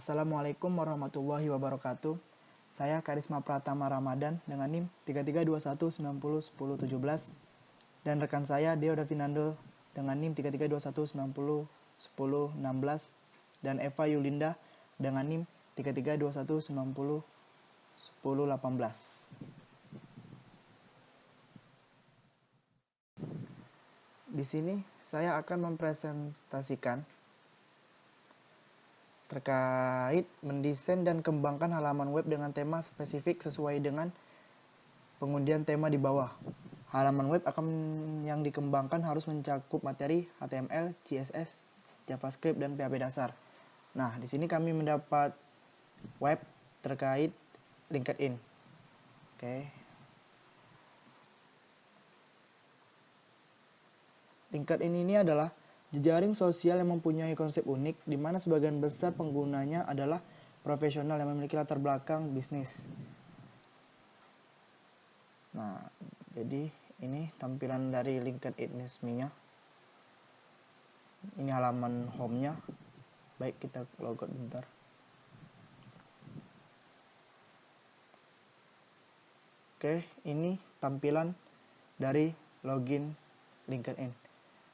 Assalamualaikum warahmatullahi wabarakatuh. Saya Karisma Pratama Ramadan dengan NIM 3321901017 dan rekan saya Deo Davinando dengan NIM 3321901016 dan Eva Yulinda dengan NIM 3321901018. Di sini saya akan mempresentasikan terkait mendesain dan kembangkan halaman web dengan tema spesifik sesuai dengan pengundian tema di bawah. Halaman web yang dikembangkan harus mencakup materi HTML, CSS, JavaScript, dan PHP dasar. Nah, di sini kami mendapat web terkait LinkedIn. Oke. LinkedIn ini adalah jejaring sosial yang mempunyai konsep unik, di mana sebagian besar penggunanya adalah profesional yang memiliki latar belakang bisnis. Nah, jadi ini tampilan dari LinkedIn resminya. Ini halaman home-nya. Baik, kita logout bentar. Oke, ini tampilan dari login LinkedIn.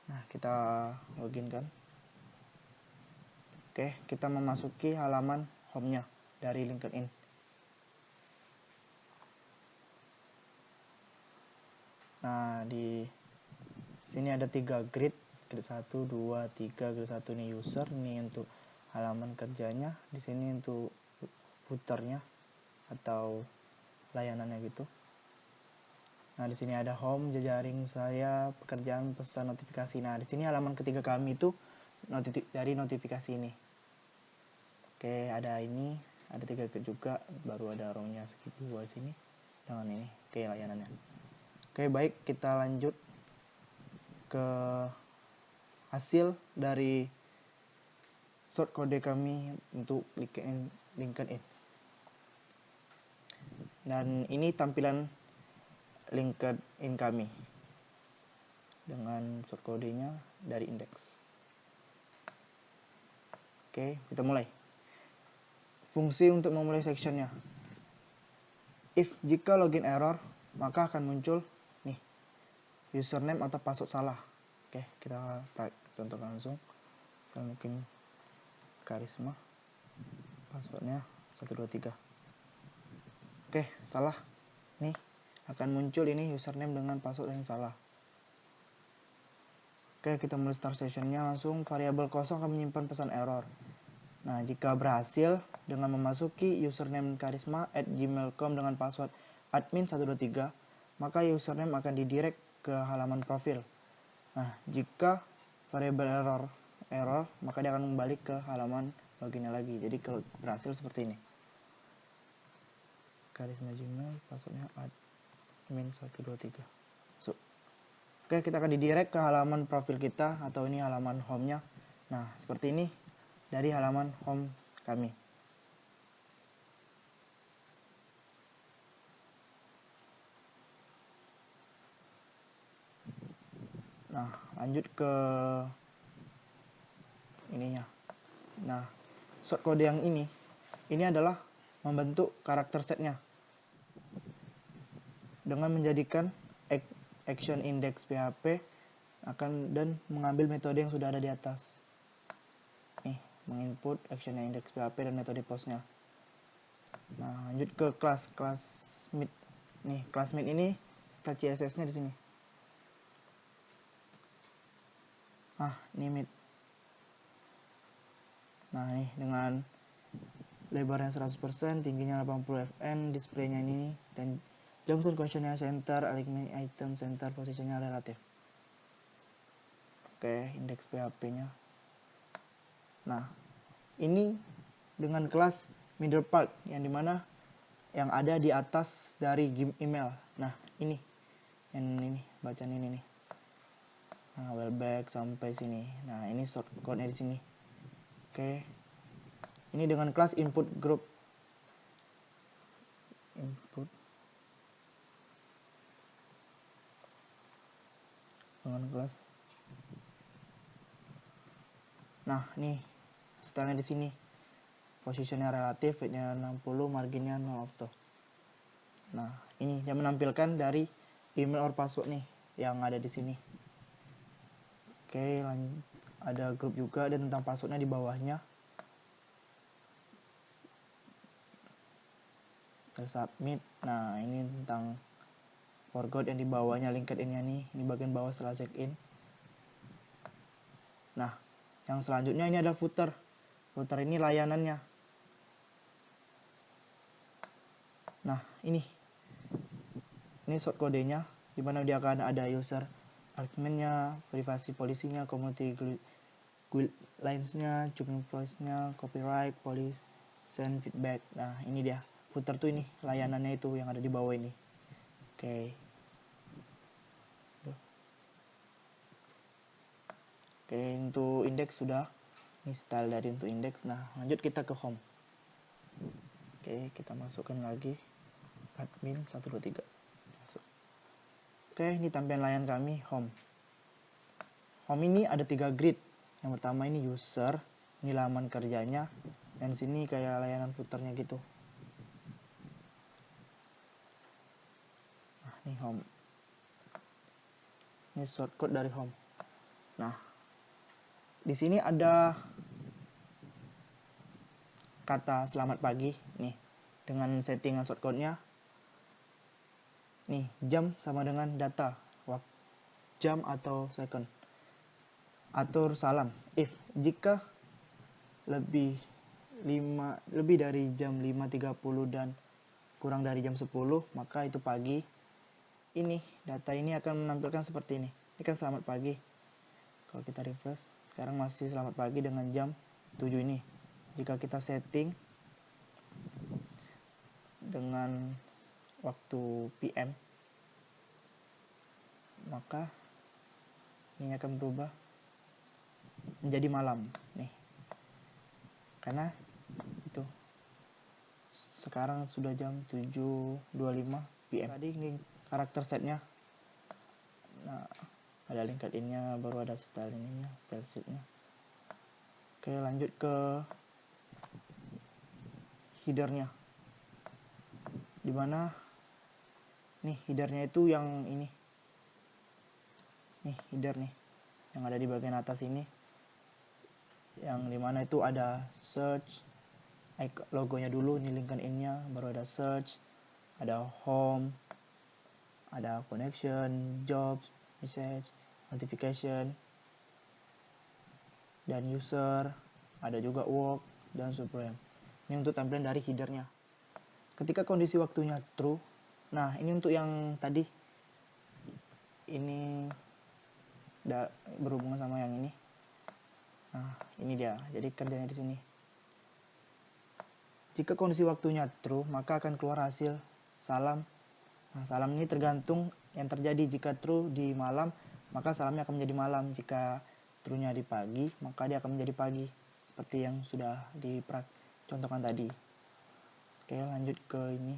Nah, kita login kan. Oke, kita memasuki halaman home-nya dari LinkedIn. Nah, di sini ada 3 grid 1, 2, 3. Grid 1 ini user, ini untuk halaman kerjanya, di sini untuk footernya atau layanannya gitu. Nah, di sini ada home, jejaring saya, pekerjaan, pesan, notifikasi. Nah, di sini halaman ketiga kami itu dari notifikasi ini. Oke, ada ini, ada 3 grid juga, baru ada row-nya segitu di sini dengan ini. Oke, layanannya. Oke, baik, kita lanjut ke hasil dari short kode kami untuk LinkedIn. Dan ini tampilan LinkedIn kami dengan short kodenya dari indeks. Oke, kita mulai. Fungsi untuk memulai sectionnya. Jika login error, maka akan muncul nih username atau password salah. Oke, kita contoh langsung. Saya mungkin Karisma, passwordnya 123. Oke, salah. Nih akan muncul ini username dengan password yang salah. Oke, kita mulai start sessionnya langsung. Variabel kosong akan menyimpan pesan error. Nah, jika berhasil dengan memasuki username karisma@gmail.com dengan password admin123, maka username akan didirect ke halaman profil. Nah, jika variabel error, maka dia akan kembali ke halaman loginnya lagi. Jadi kalau berhasil seperti ini. Karisma Gmail, passwordnya admin123. Oke, kita akan didirect ke halaman profil kita atau ini halaman home-nya. Nah, seperti ini dari halaman home kami. Nah, lanjut ke ininya. Nah, short code yang ini adalah membentuk karakter setnya dengan menjadikan action index PHP dan mengambil metode yang sudah ada di atas. Nih, menginput action index PHP dan metode postnya. Nah, lanjut ke class meet. Nih, class meet ini style CSS-nya di sini. Ini meet. Nah, ini dengan lebarnya 100%, tingginya 80 fn, displaynya ini, dan junction questionnya center, alignment item center, posisinya relatif. Oke, indeks PHP-nya. Nah, ini dengan kelas middle part yang dimana yang ada di atas dari email. Nah, ini yang ini bacaan ini nih. Nah, wellback sampai sini. Nah, ini shortcode-nya di sini. Oke. Ini dengan kelas input group. Input dengan kelas. Nah, nih stylenya di sini. posisinya relatif, widthnya 60, marginnya 0 auto. Nah, ini dia menampilkan dari email or password nih yang ada di sini. Oke, ada grup juga dan tentang passwordnya di bawahnya. Tersubmit. Nah, ini tentang forgot yang di bawahnya LinkedIn-nya nih. Ini bagian bawah setelah check in. Nah, yang selanjutnya ini ada footer. Footer ini layanannya. Nah, ini short kodenya, dimana dia akan ada user argumentnya, privasi polisinya, community guidelines-nya, job invoice-nya, copyright, policy, send feedback. Nah, ini dia. Footer tuh ini layanannya itu yang ada di bawah ini. Oke. Oke, untuk index sudah. Ini style dari untuk index. Nah, lanjut kita ke home. Oke, kita masukkan lagi admin 123. Masuk. Oke, ini tampilan layan kami home. Home ini ada 3 grid. Yang pertama ini user, ini laman kerjanya, dan sini kayak layanan footernya gitu. Nah, ini home. Ini shortcode dari home. Nah, di sini ada kata selamat pagi nih dengan settingan shortcode-nya. Nih, jam sama dengan data, jam atau second. Atur salam if jika lebih dari jam 5.30 dan kurang dari jam 10, maka itu pagi. Ini data ini akan menampilkan seperti ini. Ini kan selamat pagi. Kalau kita refresh, sekarang masih selamat pagi dengan jam 7 ini. Jika kita setting dengan waktu PM, maka ini akan berubah menjadi malam nih, karena itu sekarang sudah jam 7.25 PM. Tadi ini karakter setnya. Nah, ada LinkedIn-nya, baru ada style ininya, style sheet-nya. Oke, lanjut ke header-nya. Dimana nih header-nya itu yang ini. Nih header nih yang ada di bagian atas ini, yang dimana itu ada search, logonya dulu, ini LinkedIn-nya, baru ada search, ada home, ada connection, jobs, message, notification, dan user, ada juga work dan supreme. Ini untuk tampilan dari headernya. Ketika kondisi waktunya true, nah ini untuk yang tadi ini berhubungan sama yang ini. Nah, ini dia. Jadi kerjanya di sini. Jika kondisi waktunya true, maka akan keluar hasil salam. Nah, salam ini tergantung yang terjadi. Jika true di malam, maka salamnya akan menjadi malam. Jika true-nya di pagi, maka dia akan menjadi pagi. Seperti yang sudah dicontohkan tadi. Oke, lanjut ke ini.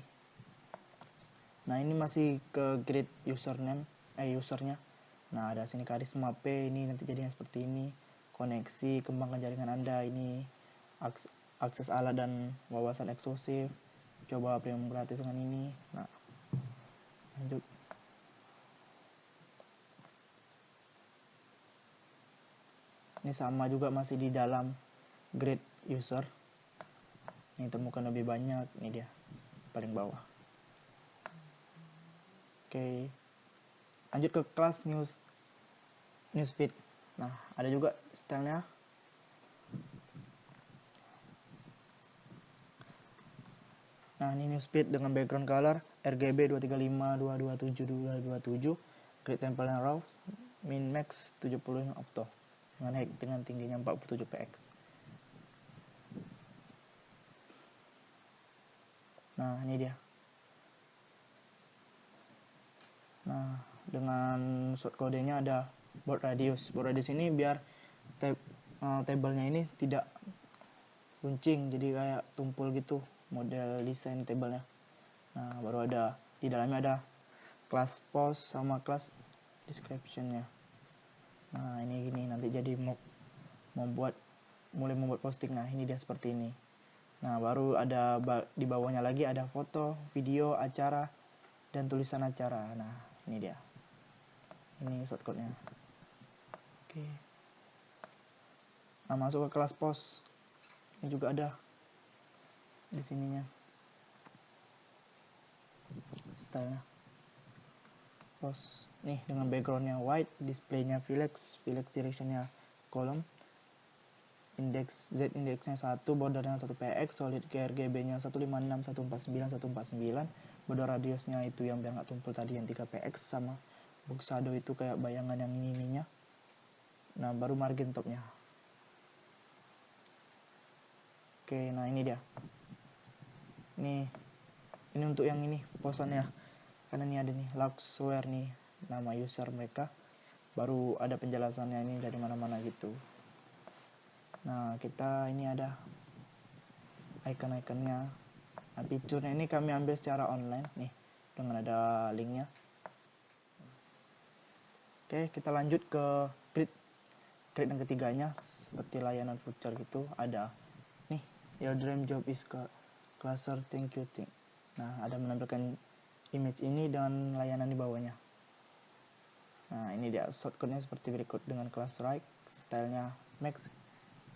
Nah, ini masih ke grid usernya. Nah, ada sini karisma P, ini nanti jadinya seperti ini. Koneksi, kembangkan jaringan Anda, ini akses alat dan wawasan eksklusif. Coba premium gratis dengan ini. Nah, lanjut. Ini sama juga masih di dalam grid user. Ini temukan lebih banyak, ini dia paling bawah. Oke. Lanjut ke kelas newsfeed. Nah, ada juga stylenya. Nah, ini newsfeed dengan background color RGB 235, 227, 227, grid template and raw, min max 70 octo dengan tingginya 47 px. Nah, ini dia. Nah, dengan shortcode-nya ada board radius. Board radius ini biar tabelnya ini tidak runcing, jadi kayak tumpul gitu model desain tabelnya. Nah, baru ada di dalamnya ada kelas post sama kelas description-nya. Nah, ini nanti jadi mulai membuat posting. Nah, ini dia seperti ini. Nah, baru ada di bawahnya lagi ada foto, video, acara, dan tulisan acara. Nah, ini dia. Ini shortcutnya. Oke. Nah, masuk ke kelas post. Ini juga ada di sininya. Stylenya. Post nih dengan backgroundnya white, displaynya Filex directionnya column, index Z indeksnya 1, bordernya 1px, solid RGB nya 156, 149, 149, border radiusnya itu yang biar nggak tumpul tadi yang 3px, sama box shadow itu kayak bayangan yang ininya. Nah, baru margin topnya. Oke, nah ini dia. Ini untuk yang ini posannya. Karena ini ada nih Luxwear nih, nama user mereka. Baru ada penjelasannya ini dari mana-mana gitu. Nah, kita ini ada icon-iconnya. Nah, fiturnya ini kami ambil secara online nih, dengan ada linknya. Oke, kita lanjut ke grid yang ketiganya. Seperti layanan voucher gitu, ada nih, your dream job is cluster thank you thing. Nah, ada menampilkan image ini dengan layanan di bawahnya. Nah, ini dia shortcutnya seperti berikut dengan class right, stylenya max,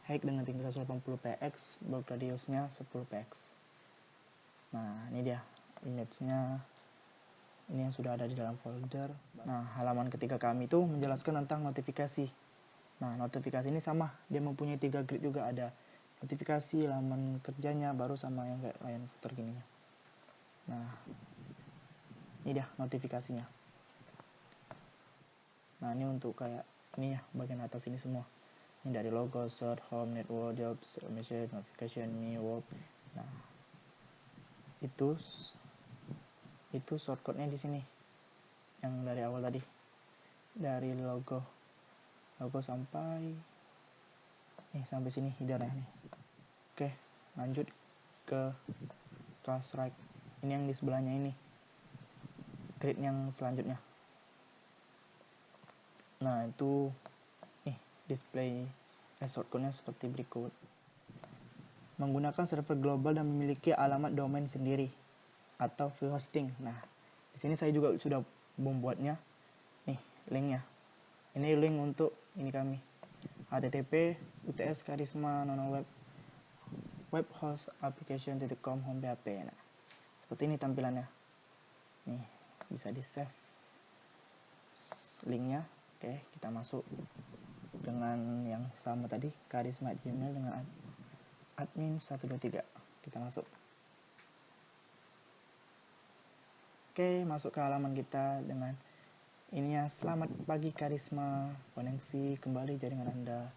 height dengan tinggi 180px, bulk radiusnya 10px. Nah, ini dia image-nya. Ini yang sudah ada di dalam folder. Nah, halaman ketiga kami itu menjelaskan tentang notifikasi. Nah, notifikasi ini sama, dia mempunyai 3 grid juga, ada notifikasi, halaman kerjanya, baru sama yang kayak layanan footer gini. Nah, ini dia notifikasinya. Nah, ini untuk kayak ini ya, bagian atas ini semua. Ini dari logo, search, home, network, jobs, message, notification, me, work. Nah, itu shortcutnya di sini. Yang dari awal tadi. Dari logo sampai sampai sini headernya nih. Oke, lanjut ke class right. Ini yang di sebelahnya ini. Grid yang selanjutnya. Nah, itu display shortcutnya seperti berikut. Menggunakan server global dan memiliki alamat domain sendiri atau free hosting. Nah, di sini saya juga sudah membuatnya. Nih, linknya. Ini link untuk ini kami. http UTS Karisma Nono web host application.com home php. Nah, seperti ini tampilannya. Nih, bisa di save linknya. Oke, kita masuk dengan yang sama tadi, Karisma Gmail dengan admin 123. Kita masuk. Oke, masuk ke halaman kita dengan ini ya, selamat pagi Karisma, koneksi kembali jaringan Anda.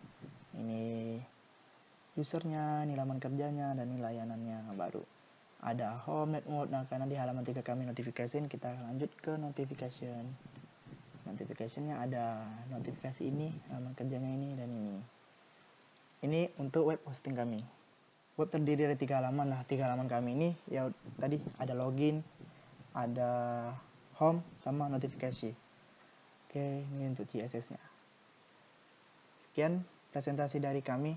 Ini usernya, ini laman kerjanya, dan ini layanannya baru. Ada home network. Nah, karena di halaman 3 kami notification, kita lanjut ke notification. Notificationnya ada notifikasi ini, halaman kerjanya ini, dan ini. Ini untuk web hosting kami. Web terdiri dari 3 halaman. Nah, 3 halaman kami ini ya tadi ada login, ada home, sama notifikasi. Oke, ini untuk CSS-nya. Sekian presentasi dari kami.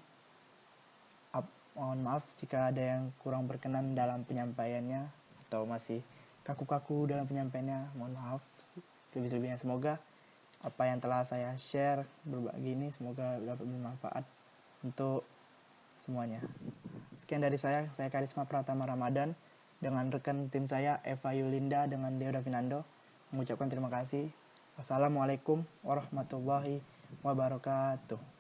Mohon maaf jika ada yang kurang berkenan dalam penyampaiannya atau masih kaku-kaku dalam penyampaiannya. Mohon maaf lebih-lebihnya. Semoga apa yang telah saya share berbagi ini semoga dapat bermanfaat untuk semuanya. Sekian dari saya Karisma Pratama Ramadan dengan rekan tim saya Eva Yulinda dengan Deo Davinando mengucapkan terima kasih. Wassalamualaikum warahmatullahi wabarakatuh.